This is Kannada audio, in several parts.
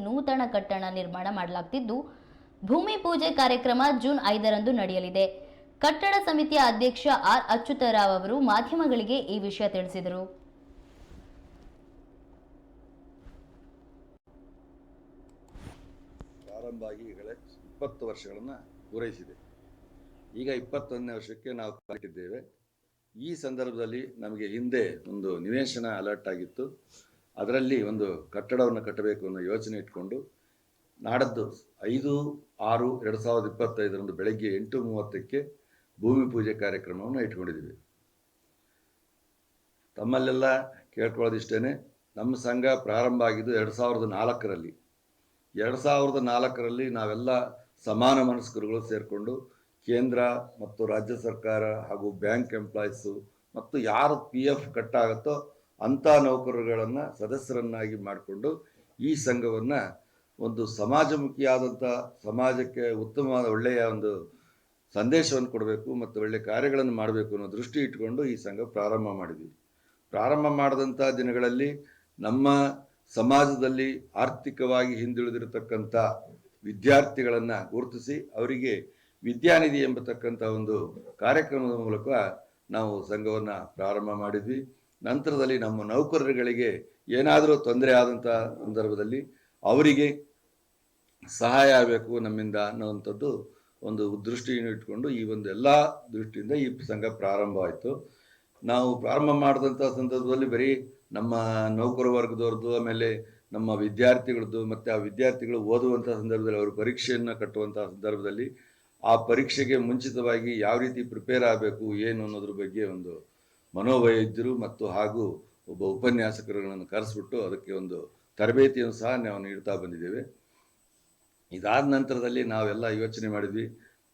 ನೂತನ ಕಟ್ಟಡ ನಿರ್ಮಾಣ ಮಾಡಲಾಗುತ್ತಿದ್ದು ಭೂಮಿ ಪೂಜೆ ಕಾರ್ಯಕ್ರಮ ಜೂನ್ 5ರಂದು ನಡೆಯಲಿದೆ. ಕಟ್ಟಡ ಸಮಿತಿಯ ಅಧ್ಯಕ್ಷ ಆರ್ ಅಚ್ಯುತರಾವ್ ಅವರು ಮಾಧ್ಯಮಗಳಿಗೆ ಈ ವಿಷಯ ತಿಳಿಸಿದರು. ಪ್ರಾರಂಭ ಆಗಿ ಈಗಲೇ 20 ವರ್ಷಗಳನ್ನು ಪೂರೈಸಿದೆ. ಈಗ 21ನೇ ವರ್ಷಕ್ಕೆ ನಾವು ಕಾಲಿಟ್ಟಿದ್ದೇವೆ. ಈ ಸಂದರ್ಭದಲ್ಲಿ ನಮಗೆ ಹಿಂದೆ ಒಂದು ನಿವೇಶನ ಅಲರ್ಟ್ ಆಗಿತ್ತು. ಅದರಲ್ಲಿ ಒಂದು ಕಟ್ಟಡವನ್ನು ಕಟ್ಟಬೇಕು ಅನ್ನೋ ಯೋಚನೆ ಇಟ್ಕೊಂಡು ನಾಡದ್ದು 5/6/2025 ಬೆಳಗ್ಗೆ 8:30ಕ್ಕೆ ಭೂಮಿ ಪೂಜೆ ಕಾರ್ಯಕ್ರಮವನ್ನು ಇಟ್ಕೊಂಡಿದ್ದೀವಿ. ತಮ್ಮಲ್ಲೆಲ್ಲ ಕೇಳ್ಕೊಳ್ಳೋದಿಷ್ಟೇ, ನಮ್ಮ ಸಂಘ ಪ್ರಾರಂಭ ಆಗಿದ್ದು 2004ರಲ್ಲಿ. 2004ರಲ್ಲಿ ನಾವೆಲ್ಲ ಸಮಾನ ಮನಸ್ಕರುಗಳು ಸೇರಿಕೊಂಡು ಕೇಂದ್ರ ಮತ್ತು ರಾಜ್ಯ ಸರ್ಕಾರ ಹಾಗೂ ಬ್ಯಾಂಕ್ ಎಂಪ್ಲಾಯೀಸು ಮತ್ತು ಯಾರು PF ಕಟ್ಟಾಗುತ್ತೋ ಅಂಥ ನೌಕರರುಗಳನ್ನು ಸದಸ್ಯರನ್ನಾಗಿ ಮಾಡಿಕೊಂಡು ಈ ಸಂಘವನ್ನು ಒಂದು ಸಮಾಜಮುಖಿಯಾದಂಥ, ಸಮಾಜಕ್ಕೆ ಉತ್ತಮವಾದ ಒಳ್ಳೆಯ ಒಂದು ಸಂದೇಶವನ್ನು ಕೊಡಬೇಕು ಮತ್ತು ಒಳ್ಳೆಯ ಕಾರ್ಯಗಳನ್ನು ಮಾಡಬೇಕು ಅನ್ನೋ ದೃಷ್ಟಿ ಇಟ್ಕೊಂಡು ಈ ಸಂಘ ಪ್ರಾರಂಭ ಮಾಡಿದ್ವಿ. ಪ್ರಾರಂಭ ಮಾಡಿದಂಥ ದಿನಗಳಲ್ಲಿ ನಮ್ಮ ಸಮಾಜದಲ್ಲಿ ಆರ್ಥಿಕವಾಗಿ ಹಿಂದುಳಿದಿರತಕ್ಕಂಥ ವಿದ್ಯಾರ್ಥಿಗಳನ್ನು ಗುರುತಿಸಿ ಅವರಿಗೆ ವಿದ್ಯಾನಿಧಿ ಎಂಬತಕ್ಕಂಥ ಒಂದು ಕಾರ್ಯಕ್ರಮದ ಮೂಲಕ ನಾವು ಸಂಘವನ್ನು ಪ್ರಾರಂಭ ಮಾಡಿದ್ವಿ. ನಂತರದಲ್ಲಿ ನಮ್ಮ ನೌಕರರುಗಳಿಗೆ ಏನಾದರೂ ತೊಂದರೆ ಆದಂಥ ಸಂದರ್ಭದಲ್ಲಿ ಅವರಿಗೆ ಸಹಾಯ ಆಗಬೇಕು ನಮ್ಮಿಂದ ಅನ್ನೋವಂಥದ್ದು ಒಂದು ದೃಷ್ಟಿಯನ್ನು ಇಟ್ಕೊಂಡು ಈ ಒಂದು ಎಲ್ಲ ದೃಷ್ಟಿಯಿಂದ ಈ ಸಂಘ ಪ್ರಾರಂಭ ಆಯಿತು. ನಾವು ಪ್ರಾರಂಭ ಮಾಡಿದಂಥ ಸಂದರ್ಭದಲ್ಲಿ ಬರೀ ನಮ್ಮ ನೌಕರ ವರ್ಗದವ್ರದ್ದು, ಆಮೇಲೆ ನಮ್ಮ ವಿದ್ಯಾರ್ಥಿಗಳದ್ದು, ಮತ್ತು ಆ ವಿದ್ಯಾರ್ಥಿಗಳು ಓದುವಂಥ ಸಂದರ್ಭದಲ್ಲಿ ಅವರು ಪರೀಕ್ಷೆಯನ್ನು ಕಟ್ಟುವಂಥ ಸಂದರ್ಭದಲ್ಲಿ ಆ ಪರೀಕ್ಷೆಗೆ ಮುಂಚಿತವಾಗಿ ಯಾವ ರೀತಿ ಪ್ರಿಪೇರ್ ಆಗಬೇಕು ಏನು ಅನ್ನೋದ್ರ ಬಗ್ಗೆ ಒಂದು ಮನೋವೈದ್ಯರು ಮತ್ತು ಹಾಗೂ ಒಬ್ಬ ಉಪನ್ಯಾಸಕರುಗಳನ್ನು ಕರೆಸ್ಬಿಟ್ಟು ಅದಕ್ಕೆ ಒಂದು ತರಬೇತಿಯನ್ನು ಸಹ ನಾವು ನೀಡ್ತಾ ಬಂದಿದ್ದೇವೆ. ಇದಾದ ನಂತರದಲ್ಲಿ ನಾವೆಲ್ಲ ಯೋಚನೆ ಮಾಡಿದ್ವಿ,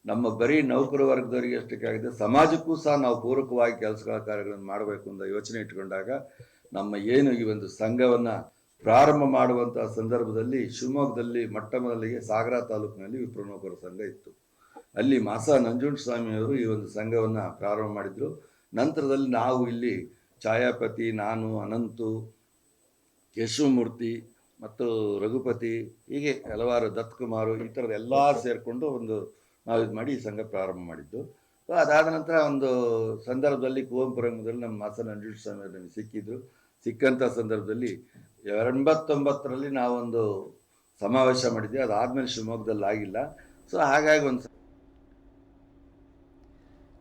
ನಮ್ಮ ಬರೀ ನೌಕರ ವರ್ಗದವರಿಗೆ ಅಷ್ಟಕ್ಕಾಗಿದೆ, ಸಮಾಜಕ್ಕೂ ಸಹ ನಾವು ಪೂರಕವಾಗಿ ಕೆಲಸಗಳ ಕಾರ್ಯಗಳನ್ನು ಮಾಡಬೇಕು ಅಂತ ಯೋಚನೆ ಇಟ್ಕೊಂಡಾಗ ನಮ್ಮ ಏನು ಈ ಒಂದು ಸಂಘವನ್ನು ಪ್ರಾರಂಭ ಮಾಡುವಂಥ ಸಂದರ್ಭದಲ್ಲಿ ಶಿವಮೊಗ್ಗದಲ್ಲಿ ಮೊಟ್ಟ ಮೊದಲಿಗೆ ಸಾಗರ ತಾಲೂಕಿನಲ್ಲಿ ವಿಪ್ರ ನೌಕರ ಸಂಘ ಇತ್ತು. ಅಲ್ಲಿ ಮಾಸ ನಂಜುಂಡಸ್ವಾಮಿಯವರು ಈ ಒಂದು ಸಂಘವನ್ನು ಪ್ರಾರಂಭ ಮಾಡಿದರು. ನಂತರದಲ್ಲಿ ನಾವು ಇಲ್ಲಿ ಛಾಯಾಪತಿ, ನಾನು, ಅನಂತು, ಕೇಶವಮೂರ್ತಿ ಮತ್ತು ರಘುಪತಿ, ಹೀಗೆ ಹಲವಾರು ದತ್ಕುಮಾರು, ಈ ಥರದ ಎಲ್ಲ ಸೇರಿಕೊಂಡು ಒಂದು ನಾವು ಇದು ಮಾಡಿ ಈ ಸಂಘ ಪ್ರಾರಂಭ ಮಾಡಿದ್ದು. ಅದಾದ ನಂತರ ಒಂದು ಸಂದರ್ಭದಲ್ಲಿ ಕುವೆಂಪು ರಂಗದಲ್ಲಿ ನಮ್ಮ ಮಾಸ ನಂಜುಂಡಸ್ವಾಮಿ ನಮಗೆ ಸಿಕ್ಕಿದ್ರು. ಸಿಕ್ಕಂಥ ಸಂದರ್ಭದಲ್ಲಿ 89ರಲ್ಲಿ ನಾವೊಂದು ಸಮಾವೇಶ ಮಾಡಿದ್ವಿ. ಅದಾದಮೇಲೆ ಶಿವಮೊಗ್ಗದಲ್ಲಿ ಆಗಿಲ್ಲ. ಸೊ ಹಾಗಾಗಿ ಒಂದು